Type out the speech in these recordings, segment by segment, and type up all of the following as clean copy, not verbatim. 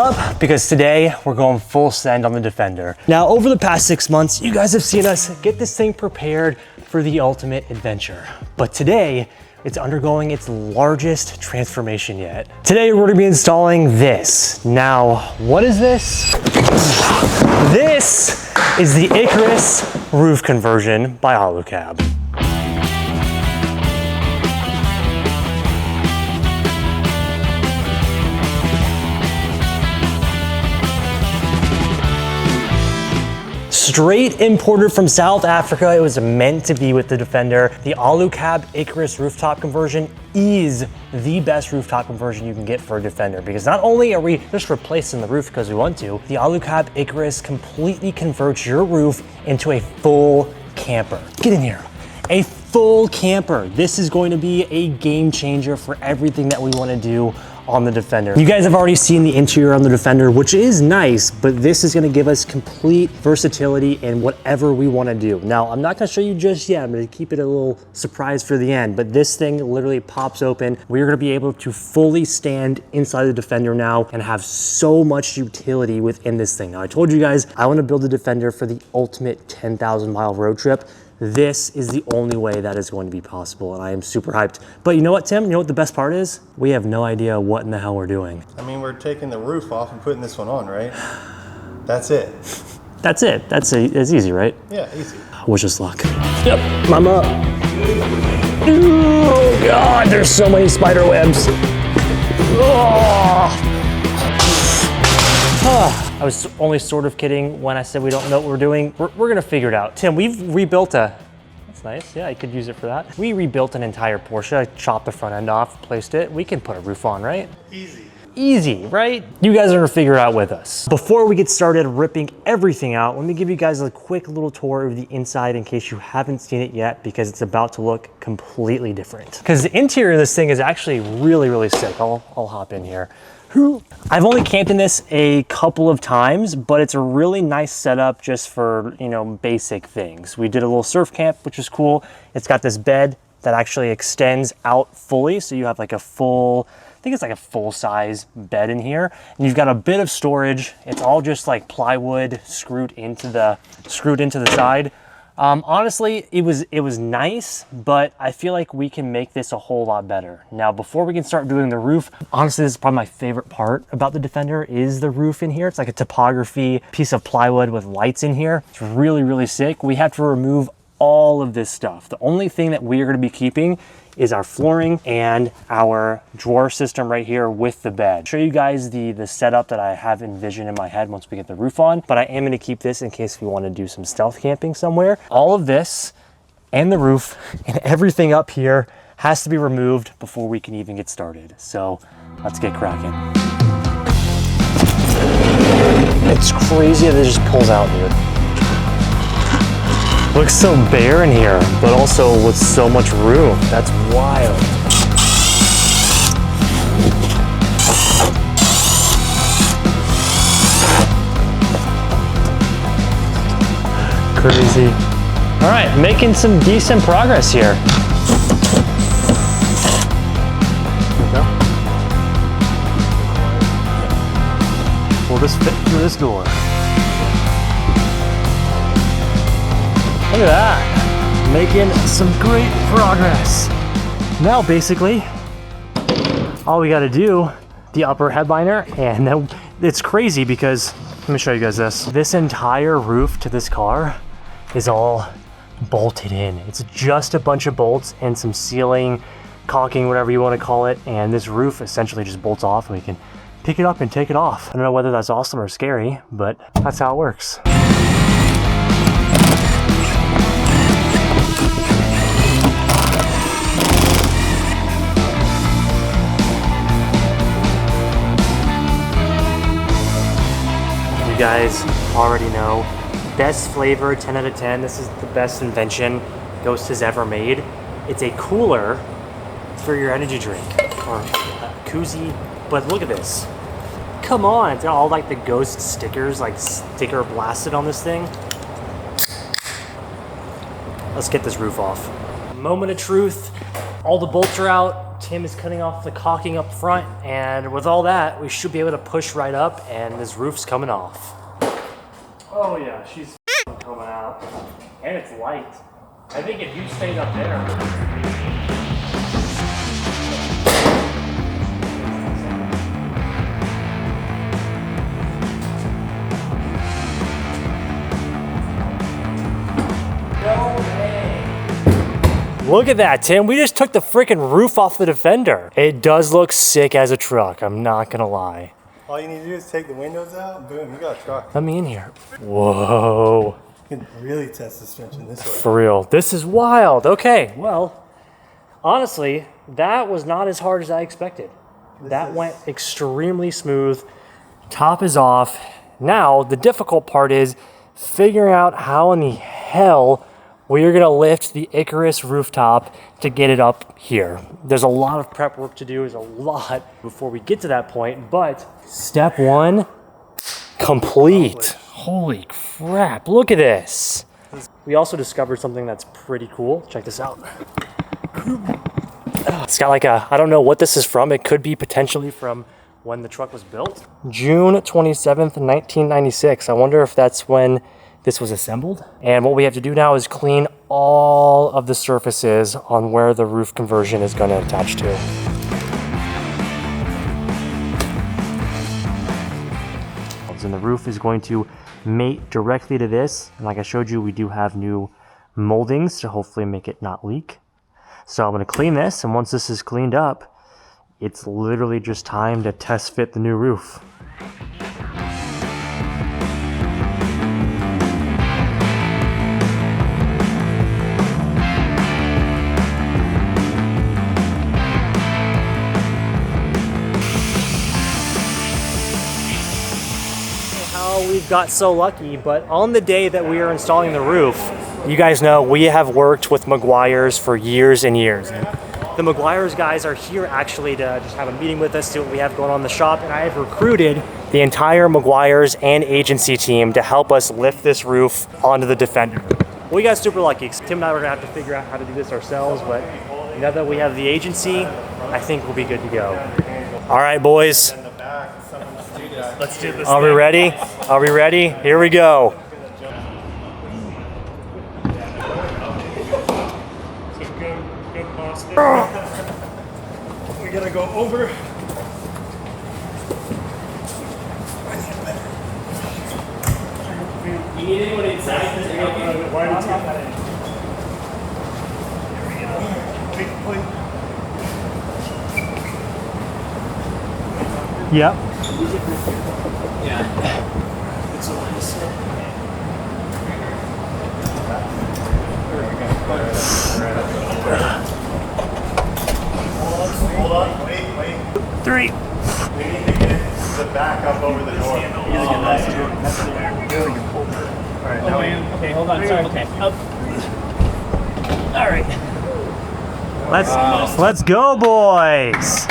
up because today we're going full send on the Defender. Now, over the past 6 months, you guys have seen us get this thing prepared for the ultimate adventure. But today, it's undergoing its largest transformation yet. Today, we're gonna be installing this. Now, what is this? This is the Icarus roof conversion by Alu-Cab. Straight imported from South Africa. It was meant to be with the Defender. The Alu-Cab Icarus rooftop conversion is the best rooftop conversion you can get for a Defender, because not only are we just replacing the roof because we want to, the Alu-Cab Icarus completely converts your roof into a full camper. Get in here. A full camper. This is going to be a game changer for everything that we want to do on the Defender. You guys have already seen the interior on the Defender, which is nice, but this is gonna give us complete versatility in whatever we wanna do. Now, I'm not gonna show you just yet. I'm gonna keep it a little surprise for the end, but this thing literally pops open. We're gonna be able to fully stand inside the Defender now and have so much utility within this thing. Now, I told you guys, I wanna build a Defender for the ultimate 10,000 mile road trip. This is the only way that is going to be possible, and I am super hyped. But you know what, Tim? You know what the best part is? We have no idea what in the hell we're doing. I mean, we're taking the roof off and putting this one on, right? That's it. That's it. It's easy, right? Yeah, easy. Wish us luck. Yep, I'm up. Oh God, there's so many spider webs. Oh. I was only sort of kidding when I said we don't know what we're doing. We're gonna figure it out. Tim, we've rebuilt that's nice. Yeah, I could use it for that. We rebuilt an entire Porsche. I chopped the front end off, placed it. We can put a roof on, right? Easy. Easy, right? You guys are gonna figure it out with us. Before we get started ripping everything out, let me give you guys a quick little tour of the inside in case you haven't seen it yet, because it's about to look completely different. Because the interior of this thing is actually really, really sick. I'll hop in here. I've only camped in this a couple of times, but it's a really nice setup just for, you know, basic things. We did a little surf camp, which is cool. It's got this bed that actually extends out fully. So you have like a full, I think it's like a full size bed in here. And you've got a bit of storage. It's all just like plywood screwed into the side. Honestly, it was nice, but I feel like we can make this a whole lot better. Now, before we can start doing the roof, honestly, this is probably my favorite part about the Defender is the roof in here. It's like a topography piece of plywood with lights in here. It's really, really sick. We have to remove all of this stuff. The only thing that we are gonna be keeping is our flooring and our drawer system right here with the bed. I'll show you guys the setup that I have envisioned in my head once we get the roof on, but I am gonna keep this in case we wanna do some stealth camping somewhere. All of this and the roof and everything up here has to be removed before we can even get started. So let's get cracking. It's crazy that it just pulls out, dude. Looks so bare in here, but also with so much room. That's wild. Crazy. All right, making some decent progress here. There we go. We'll just fit through this door. Look at that, making some great progress. Now, basically, all we gotta do, the upper headliner, and then it's crazy because, let me show you guys this. This entire roof to this car is all bolted in. It's just a bunch of bolts and some sealing, caulking, whatever you wanna call it, and this roof essentially just bolts off and we can pick it up and take it off. I don't know whether that's awesome or scary, but that's how it works. Guys already know, best flavor, 10 out of 10. This is the best invention Ghost has ever made. It's a cooler for your energy drink or a koozie, but look at this. Come on, it's got all like the Ghost stickers, like sticker blasted on this thing. Let's get this roof off. Moment of truth, all the bolts are out. Tim is cutting off the caulking up front, and with all that, we should be able to push right up, and this roof's coming off. Oh yeah, she's coming out. And it's light. I think if you stayed up there. Look at that, Tim. We just took the freaking roof off the Defender. It does look sick as a truck, I'm not gonna lie. All you need to do is take the windows out, boom, you got a truck. Let me in here. Whoa. You can really test the suspension this way. For real, this is wild. Okay, well, honestly, that was not as hard as I expected. That went extremely smooth. Top is off. Now, the difficult part is figuring out how in the hell we are gonna lift the Icarus rooftop to get it up here. There's a lot of prep work to do, there's a lot before we get to that point, but step one, complete. Holy crap, look at this. We also discovered something that's pretty cool. Check this out. It's got like a, I don't know what this is from. It could be potentially from when the truck was built. June 27th, 1996. I wonder if that's when this was assembled. And what we have to do now is clean all of the surfaces on where the roof conversion is going to attach to. And the roof is going to mate directly to this. And like I showed you, we do have new moldings to hopefully make it not leak. So I'm going to clean this, and once this is cleaned up, it's literally just time to test fit the new roof. We've got so lucky, but on the day that we are installing the roof, you guys know we have worked with Meguiar's for years and years. And the Meguiar's guys are here actually to just have a meeting with us, see what we have going on in the shop, and I have recruited the entire Meguiar's and agency team to help us lift this roof onto the Defender. We got super lucky. Tim and I were gonna have to figure out how to do this ourselves, but now that we have the agency, I think we'll be good to go. All right, boys. Let's do this. Are we ready? Are we ready? Here we go. Good posture. We're gonna go over. You need anyone inside? Why don't you? Yep. Yeah. It's a nice. Hold on, wait. 3. We need to get the back up over the door. Alright, now okay, hold on. Sorry. Okay. Up. All right. Let's go, boys.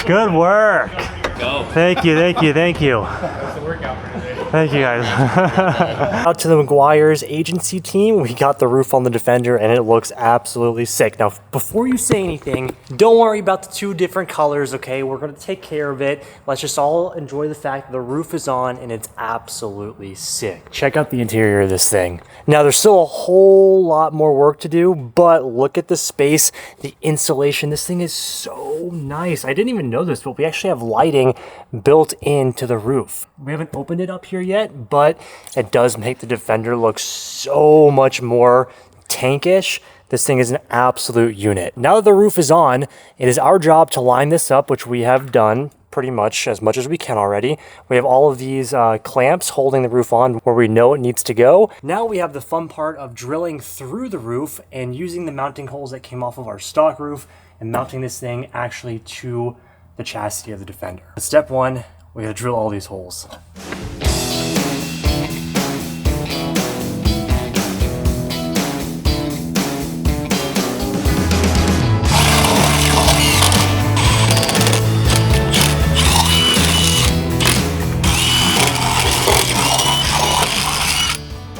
Good work. Go. Thank you. That's the workout for today. Thank you, guys. Out to the Meguiar's agency team, we got the roof on the Defender, and it looks absolutely sick. Now, before you say anything, don't worry about the 2 different colors, okay? We're gonna take care of it. Let's just all enjoy the fact that the roof is on, and it's absolutely sick. Check out the interior of this thing. Now, there's still a whole lot more work to do, but look at the space, the insulation. This thing is so nice. I didn't even know this, but we actually have lighting built into the roof. We haven't opened it up here yet, but it does make the Defender look so much more tankish. This thing is an absolute unit. Now that the roof is on, it is our job to line this up, which we have done pretty much as we can already. We have all of these clamps holding the roof on where we know it needs to go. Now we have the fun part of drilling through the roof and using the mounting holes that came off of our stock roof and mounting this thing actually to the chassis of the Defender. Step 1, we gotta drill all these holes.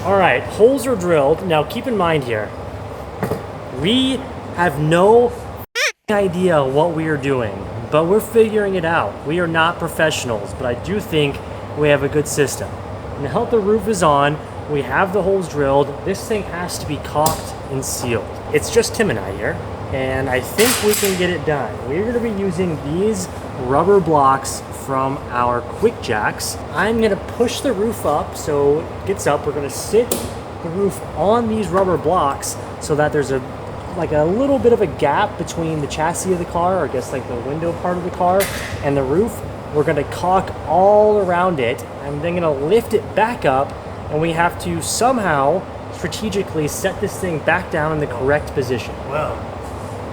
All right, holes are drilled. Now keep in mind here, we have no idea what we are doing, but we're figuring it out. We are not professionals, but I do think we have a good system. Now the roof is on, we have the holes drilled. This thing has to be caulked and sealed. It's just Tim and I here, and I think we can get it done. We're gonna be using these rubber blocks from our quick jacks. I'm gonna push the roof up so it gets up. We're gonna sit the roof on these rubber blocks so that there's a little bit of a gap between the chassis of the car, or I guess like the window part of the car, and the roof. We're gonna caulk all around it. I'm then gonna lift it back up, and we have to somehow strategically set this thing back down in the correct position. Well,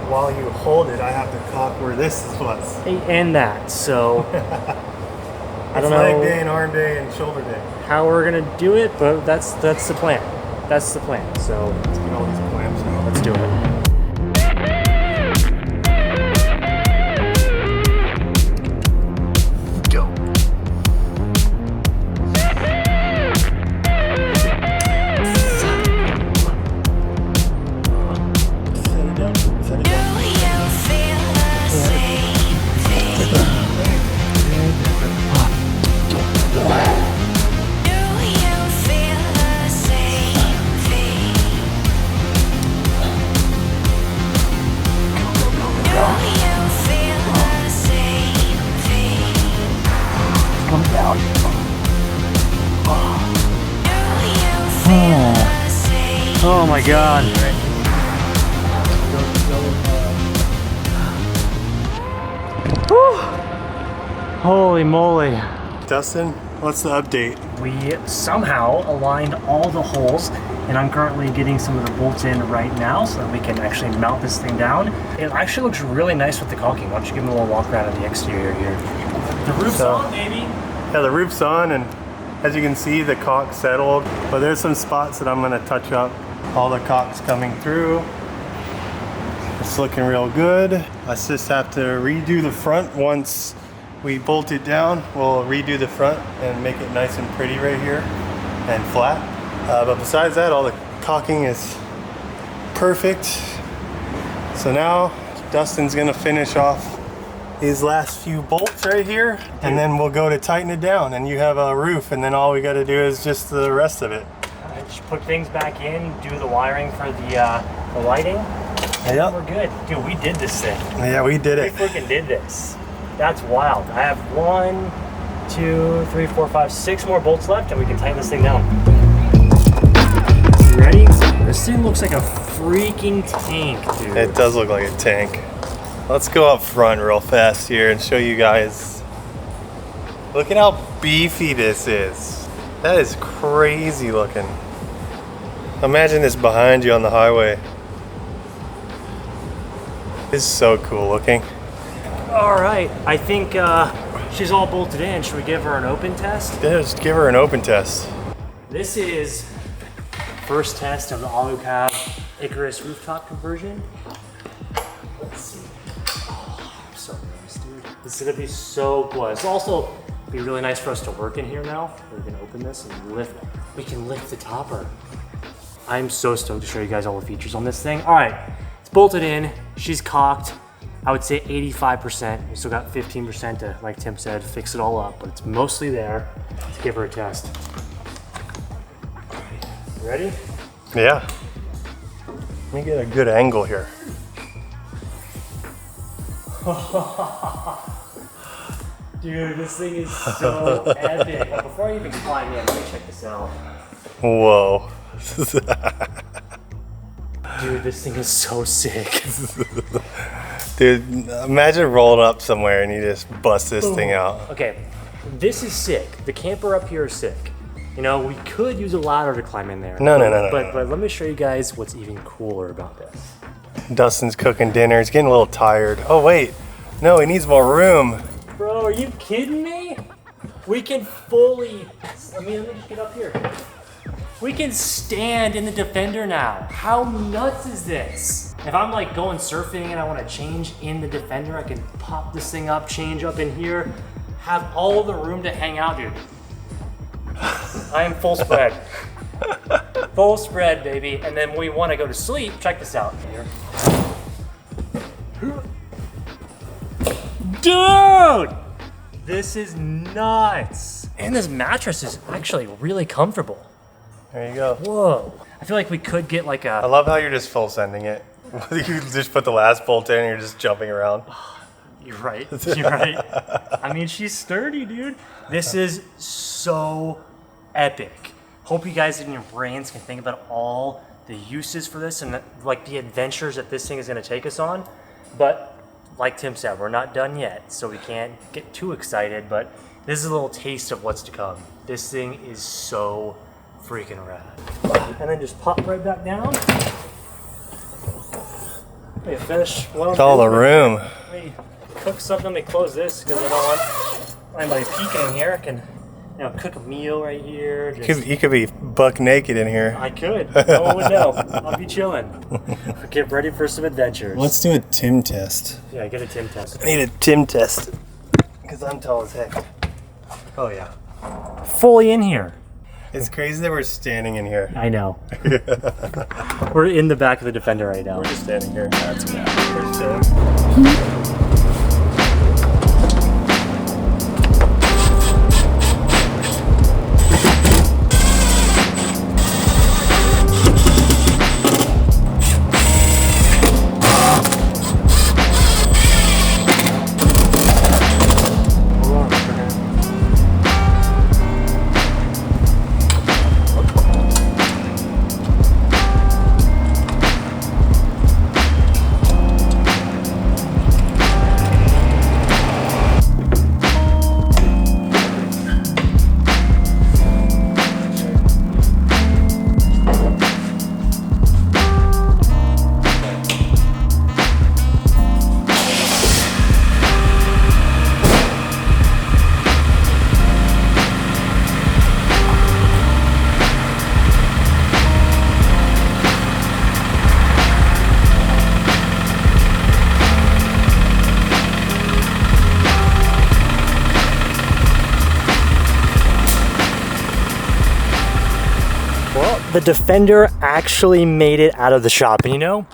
while you hold it, I have to caulk where this was. And that, so I don't know leg day and arm day and shoulder day. how we're gonna do it, but that's the plan. That's the plan. So Let's get all these clamps out. let's do it. Oh my God. Whew. Holy moly. Dustin, what's the update? We somehow aligned all the holes, and I'm currently getting some of the bolts in right now so that we can actually mount this thing down. It actually looks really nice with the caulking. Why don't you give me a little walk around of the exterior here. The roof's on, baby. Yeah, the roof's on, and as you can see, the caulk settled, but there's some spots that I'm gonna touch up. All the caulk's coming through. It's looking real good. I just have to redo the front. Once we bolt it down, we'll redo the front and make it nice and pretty right here and flat. But besides that, all the caulking is perfect. So now Dustin's gonna finish off these last few bolts right here, and then we'll go to tighten it down, and you have a roof, and then all we gotta do is just the rest of it. Just put things back in, do the wiring for the lighting, and Yep. we're good. Dude, we did this thing. Yeah, we did We it. freaking did this. That's wild. I have 1, 2, 3, 4, 5, 6 more bolts left, and we can tighten this thing down. You ready? This thing looks like a freaking tank, dude. It does look like a tank. Let's go up front real fast here and show you guys. Look at how beefy this is. That is crazy looking. Imagine this behind you on the highway. This is so cool looking. All right, I think she's all bolted in. Should we give her an open test? Yeah, just give her an open test. This is first test of the Alu-Cab Icarus rooftop conversion. Let's see. Oh, I'm so nervous, dude. This is gonna be so cool. It's also be really nice for us to work in here now. We're gonna open this and lift. We can lift the topper. I'm so stoked to show you guys all the features on this thing. All right, it's bolted in. She's caulked. I would say 85%. We still got 15% to, like Tim said, fix it all up, but it's mostly there. Let's give her a test. You ready? Yeah. Let me get a good angle here. Dude, this thing is so epic. Well, before I even climb in, let me check this out. Whoa. Dude, this thing is so sick. Dude, imagine rolling up somewhere and you just bust this thing out. Okay, this is sick. The camper up here is sick. You know, we could use a ladder to climb in there. No. But let me show you guys what's even cooler about this. Dustin's cooking dinner. He's getting a little tired. Oh, wait. No, he needs more room. Bro, are you kidding me? We can fully, let me just get up here. We can stand in the Defender now. How nuts is this? If I'm like going surfing and I want to change in the Defender, I can pop this thing up, change up in here, have all the room to hang out, dude. I am full spread. Full spread, baby. And then when we want to go to sleep, check this out. Here. Dude! This is nuts. And this mattress is actually really comfortable. There you go. Whoa. I feel like we could get like I a... love how you're just full sending it. You just put the last bolt in and you're just jumping around. You're right. You're right. I mean, she's sturdy, dude. This is so epic. Hope you guys in your brains can think about all the uses for this and like the adventures that this thing is going to take us on. But like Tim said, we're not done yet, so we can't get too excited. But this is a little taste of what's to come. This thing is so freaking rad. And then just pop right back down. Let me finish. It's all the room. Let me cook something. Let me close this because I don't want anybody peeking in here. I can, you know, cook a meal right here. You could be buck naked in here. I could. No one would know. I'll be chilling. Get ready for some adventures. Let's do a Tim test. Yeah, get a Tim test. I need a Tim test because I'm tall as heck. Oh yeah. Fully in here. It's crazy that we're standing in here. I know. We're in the back of the Defender right now. We're just standing here. That's good. There's Tim. The Defender actually made it out of the shop. And you know,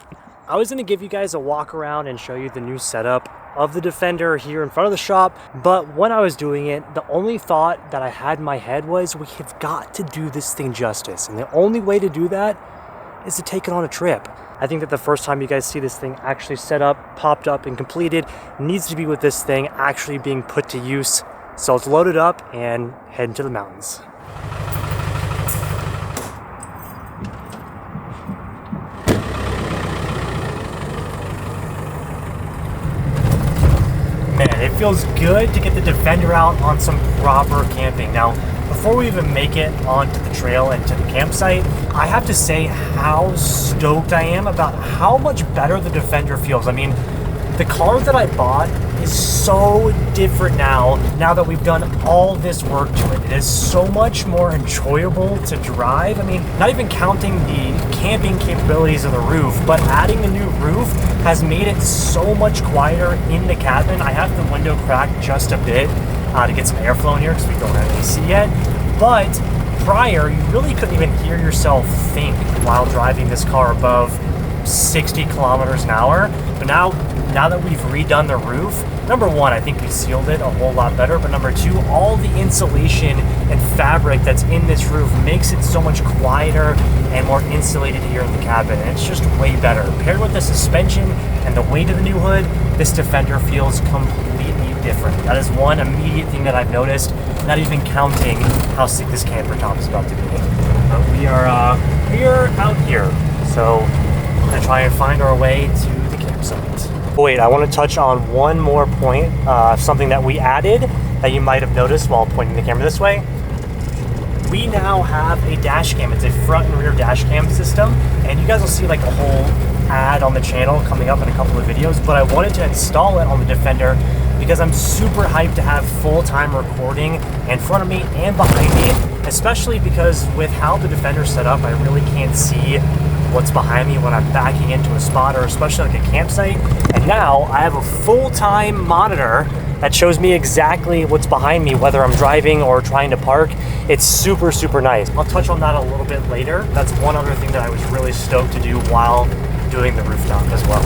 I was gonna give you guys a walk around and show you the new setup of the Defender here in front of the shop, but when I was doing it, the only thought that I had in my head was we have got to do this thing justice. And the only way to do that is to take it on a trip. I think that the first time you guys see this thing actually set up, popped up, and completed needs to be with this thing actually being put to use. So let's load it up and head into the mountains. Man, it feels good to get the Defender out on some proper camping. Now, before we even make it onto the trail and to the campsite, I have to say how stoked I am about how much better the Defender feels. I mean, the car that I bought is so different now that we've done all this work to it. It is so much more enjoyable to drive. I mean, not even counting the camping capabilities of the roof, but adding the new roof has made it so much quieter in the cabin. I have the window cracked just a bit to get some airflow in here because we don't have AC yet. But prior, you really couldn't even hear yourself think while driving this car above 60 kilometers an hour. But now that we've redone the roof, number one, I think we sealed it a whole lot better, but number two, all the insulation and fabric that's in this roof makes it so much quieter and more insulated here in the cabin, and it's just way better. Paired with the suspension and the weight of the new hood, this Defender feels completely different. That is one immediate thing that I've noticed, not even counting how sick this camper top is about to be. But we are out here, so we're gonna try and find our way to the campsite. Wait, I want to touch on one more point, something that we added that you might have noticed while pointing the camera this way. We now have a dash cam. It's a front and rear dash cam system, and you guys will see like a whole ad on the channel coming up in a couple of videos, but I wanted to install it on the Defender because I'm super hyped to have full-time recording in front of me and behind me, especially because with how the Defender's set up, I really can't see what's behind me when I'm backing into a spot or especially like a campsite. And now I have a full-time monitor that shows me exactly what's behind me, whether I'm driving or trying to park. It's super, super nice. I'll touch on that a little bit later. That's one other thing that I was really stoked to do while doing the rooftop as well.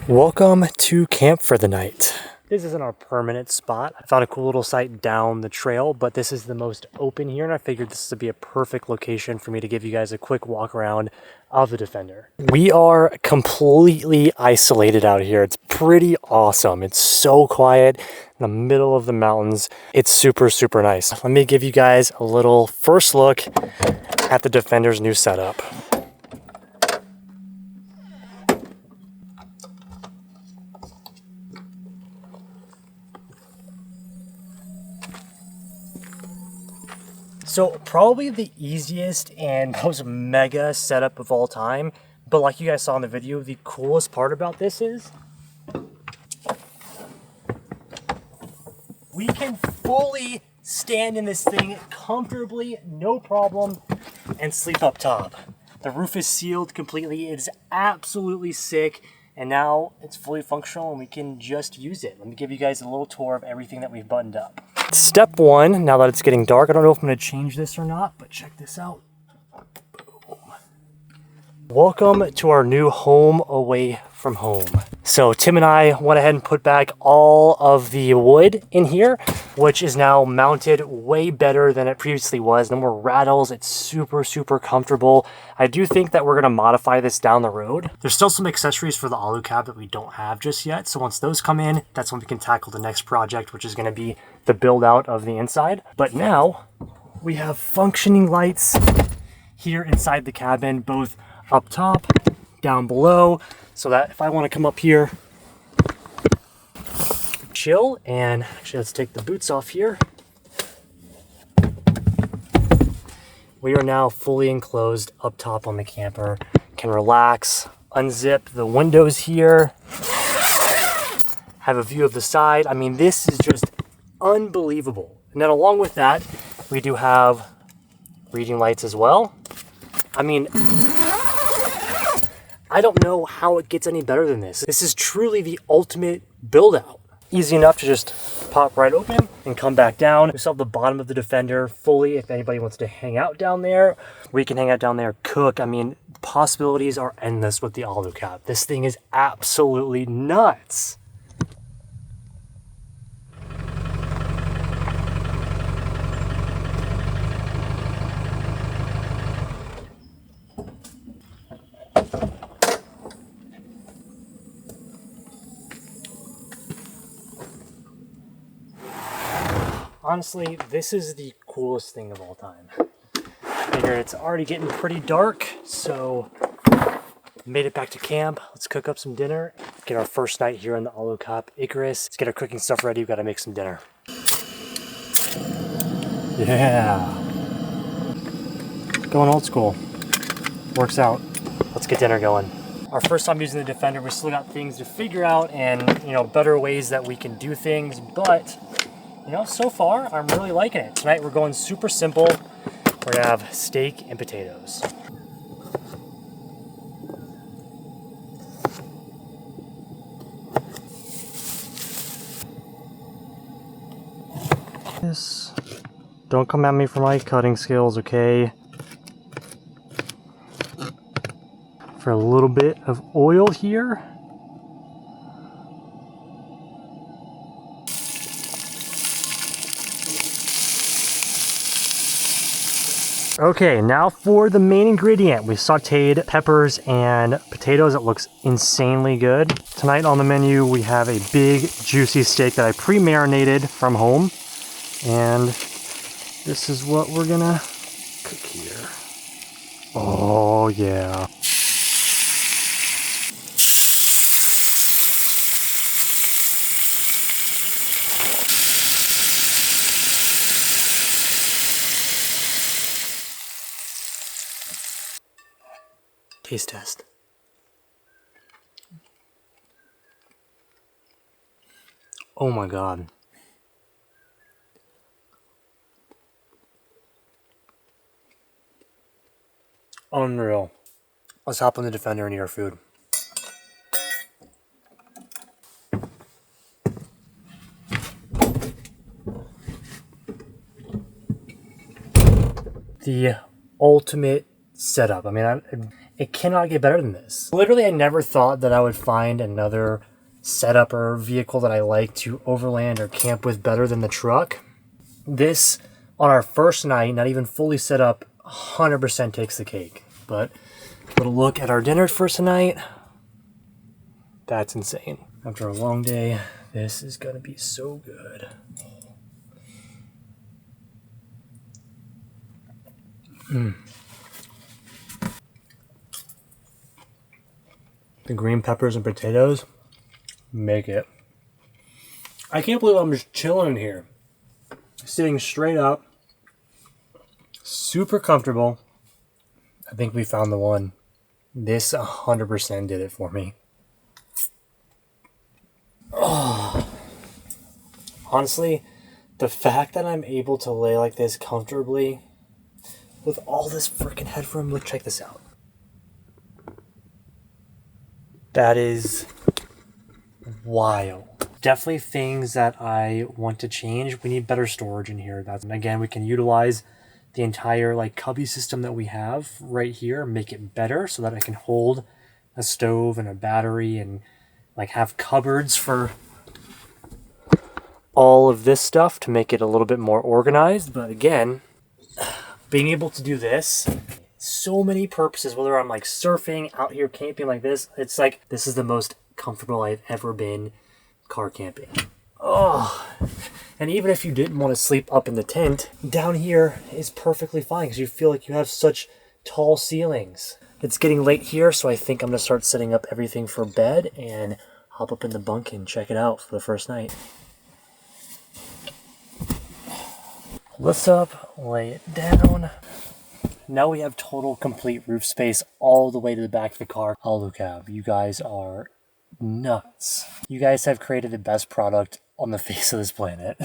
Welcome to camp for the night. This isn't our permanent spot. I found a cool little site down the trail, but this is the most open here, and I figured this would be a perfect location for me to give you guys a quick walk around of the Defender. We are completely isolated out here. It's pretty awesome. It's so quiet in the middle of the mountains. It's super, super nice. Let me give you guys a little first look at the Defender's new setup. So probably the easiest and most mega setup of all time, but like you guys saw in the video, the coolest part about this is we can fully stand in this thing comfortably, no problem, and sleep up top. The roof is sealed completely. It is absolutely sick, and now it's fully functional and we can just use it. Let me give you guys a little tour of everything that we've buttoned up. Step one, now that it's getting dark, I don't know if I'm gonna change this or not, but check this out. Boom. Welcome to our new home away from home. So Tim and I went ahead and put back all of the wood in here, which is now mounted way better than it previously was. No more rattles. It's super, super comfortable. I do think that we're gonna modify this down the road. There's still some accessories for the Alu-Cab that we don't have just yet. So once those come in, that's when we can tackle the next project, which is gonna be the build out of the inside. But now we have functioning lights here inside the cabin, both up top, down below, so that if I want to come up here, chill, and actually let's take the boots off here. We are now fully enclosed up top on the camper. Can relax, unzip the windows here, have a view of the side. I mean, this is just unbelievable. And then along with that, we do have reading lights as well. I mean, I don't know how it gets any better than this. This is truly the ultimate build out. Easy enough to just pop right open and come back down. We still have the bottom of the Defender fully. If anybody wants to hang out down there, we can hang out down there, cook. I mean, possibilities are endless with the Alu-Cab. This thing is absolutely nuts. Honestly, this is the coolest thing of all time. Figured it's already getting pretty dark, so made it back to camp. Let's cook up some dinner. Get our first night here on the Alu-Cab Icarus. Let's get our cooking stuff ready. We've got to make some dinner. Yeah. Going old school. Works out. Let's get dinner going. Our first time using the Defender, we still got things to figure out and, better ways that we can do things, but so far, I'm really liking it. Tonight, we're going super simple. We're gonna have steak and potatoes. Don't come at me for my cutting skills, okay? For a little bit of oil here. Okay, now for the main ingredient. We sauteed peppers and potatoes. It looks insanely good. Tonight on the menu, we have a big, juicy steak that I pre-marinated from home. And this is what we're gonna cook here. Oh, yeah. Taste test. Oh my God. Unreal. Let's hop on the Defender and eat our food. The ultimate setup. I mean, It cannot get better than this. Literally, I never thought that I would find another setup or vehicle that I like to overland or camp with better than the truck. This, on our first night, not even fully set up, 100% takes the cake. But a little look at our dinner for tonight. That's insane. After a long day, this is gonna be so good. The green peppers and potatoes make it. I can't believe I'm just chilling in here. Sitting straight up. Super comfortable. I think we found the one. This 100% did it for me. Oh. Honestly, the fact that I'm able to lay like this comfortably with all this freaking headroom, look, check this out. That is wild. Definitely things that I want to change. We need better storage in here. That's, and again, we can utilize the entire like cubby system that we have right here, make it better so that I can hold a stove and a battery and like have cupboards for all of this stuff to make it a little bit more organized. But again, being able to do this, so many purposes, whether I'm like surfing, out here camping like this, it's like this is the most comfortable I've ever been car camping. Oh, and even if you didn't want to sleep up in the tent, down here is perfectly fine because you feel like you have such tall ceilings. It's getting late here, so I think I'm gonna start setting up everything for bed and hop up in the bunk and check it out for the first night. Pull this up, lay it down. Now we have total complete roof space all the way to the back of the car. Alu-Cab, you guys are nuts. You guys have created the best product on the face of this planet.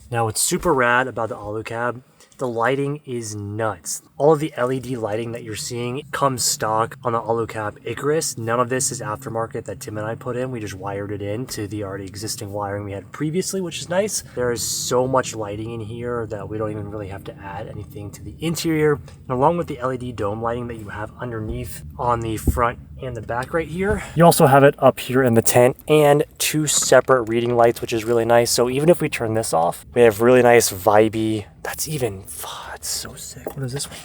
Now what's super rad about the Alu-Cab, the lighting is nuts. All of the LED lighting that you're seeing comes stock on the Alu-Cab Icarus. None of this is aftermarket that Tim and I put in. We just wired it in to the already existing wiring we had previously, which is nice. There is so much lighting in here that we don't even really have to add anything to the interior. And along with the LED dome lighting that you have underneath on the front and the back right here, you also have it up here in the tent and two separate reading lights, which is really nice. So even if we turn this off, we have really nice vibey, that's so sick. What is this one?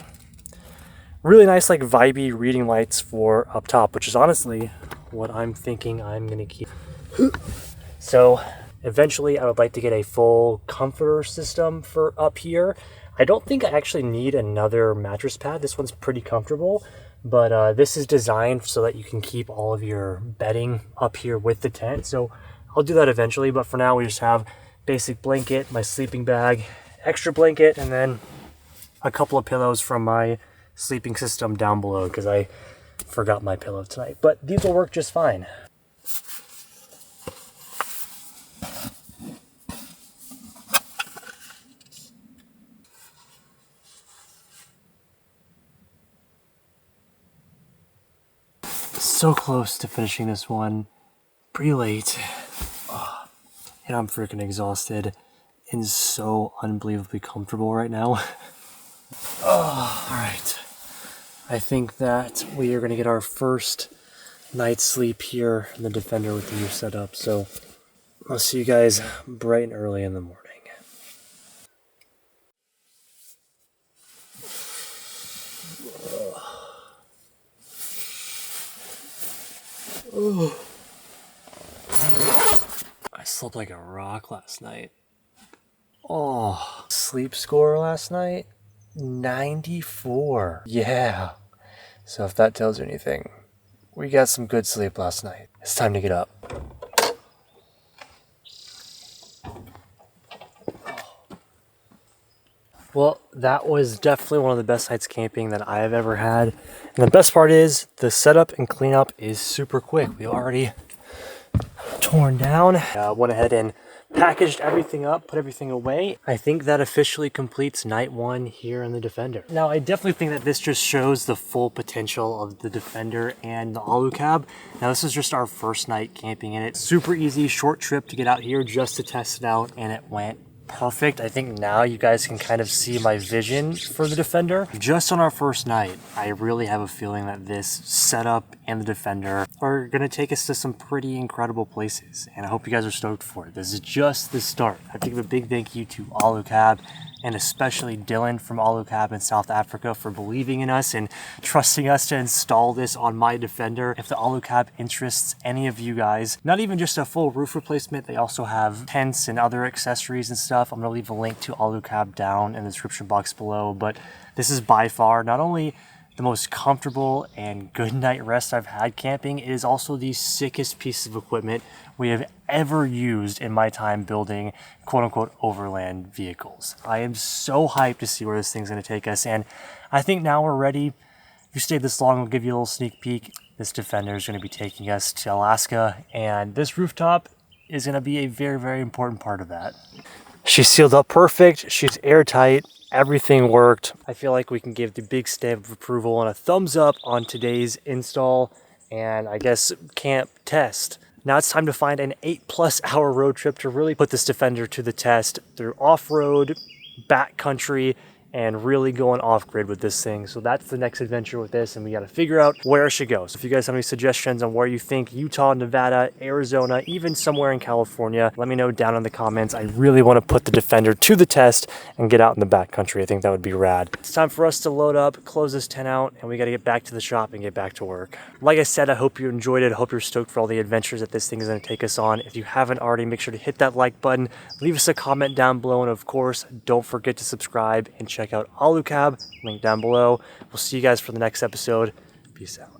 Really nice like vibey reading lights for up top, which is honestly what I'm thinking I'm gonna keep. So eventually I would like to get a full comforter system for up here. I don't think I actually need another mattress pad. This one's pretty comfortable, but this is designed so that you can keep all of your bedding up here with the tent. So I'll do that eventually, but for now we just have basic blanket, my sleeping bag, extra blanket, and then a couple of pillows from my sleeping system down below because I forgot my pillow tonight. But these will work just fine. So close to finishing this one. Pretty late. Oh, and I'm freaking exhausted and so unbelievably comfortable right now. Oh, all right. I think that we are going to get our first night's sleep here in the Defender with the new setup. So I'll see you guys bright and early in the morning. Oh. I slept like a rock last night. Oh, sleep score last night, 94. Yeah. So if that tells you anything, we got some good sleep last night. It's time to get up. Well, that was definitely one of the best nights camping that I have ever had. And the best part is the setup and cleanup is super quick. We already torn down. Went ahead and packaged everything up, put everything away. I think that officially completes night one here in the Defender. Now, I definitely think that this just shows the full potential of the Defender and the Alu-Cab. Now, this is just our first night camping in it. Super easy, short trip to get out here just to test it out, and it went perfect. I think now you guys can kind of see my vision for the Defender. Just on our first night, I really have a feeling that this setup and the Defender are gonna take us to some pretty incredible places. And I hope you guys are stoked for it. This is just the start. I have to give a big thank you to Alu-Cab and especially Dylan from Alu-Cab in South Africa for believing in us and trusting us to install this on my Defender. If the Alu-Cab interests any of you guys, not even just a full roof replacement, they also have tents and other accessories and stuff. I'm gonna leave a link to Alu-Cab down in the description box below, but this is by far not only the most comfortable and good night rest I've had camping, it is also the sickest piece of equipment we have ever used in my time building quote unquote overland vehicles. I am so hyped to see where this thing's gonna take us, and I think now we're ready. If you stayed this long, we'll give you a little sneak peek. This Defender is gonna be taking us to Alaska, and this rooftop is gonna be a very, very important part of that. She's sealed up perfect, she's airtight, everything worked. I feel like we can give the big stamp of approval and a thumbs up on today's install and I guess camp test. Now it's time to find an 8+ hour road trip to really put this Defender to the test through off-road, backcountry, and really going off-grid with this thing. So that's the next adventure with this, and we got to figure out where it should go. So if you guys have any suggestions on where you think Utah, Nevada, Arizona, even somewhere in California, let me know down in the comments. I really want to put the Defender to the test and get out in the backcountry. I think that would be rad. It's time for us to load up, close this tent out, and we got to get back to the shop and get back to work. Like I said, I hope you enjoyed it. I hope you're stoked for all the adventures that this thing is going to take us on. If you haven't already, make sure to hit that like button, leave us a comment down below, and of course, don't forget to subscribe and check out Alu-Cab, link down below. We'll see you guys for the next episode. Peace out.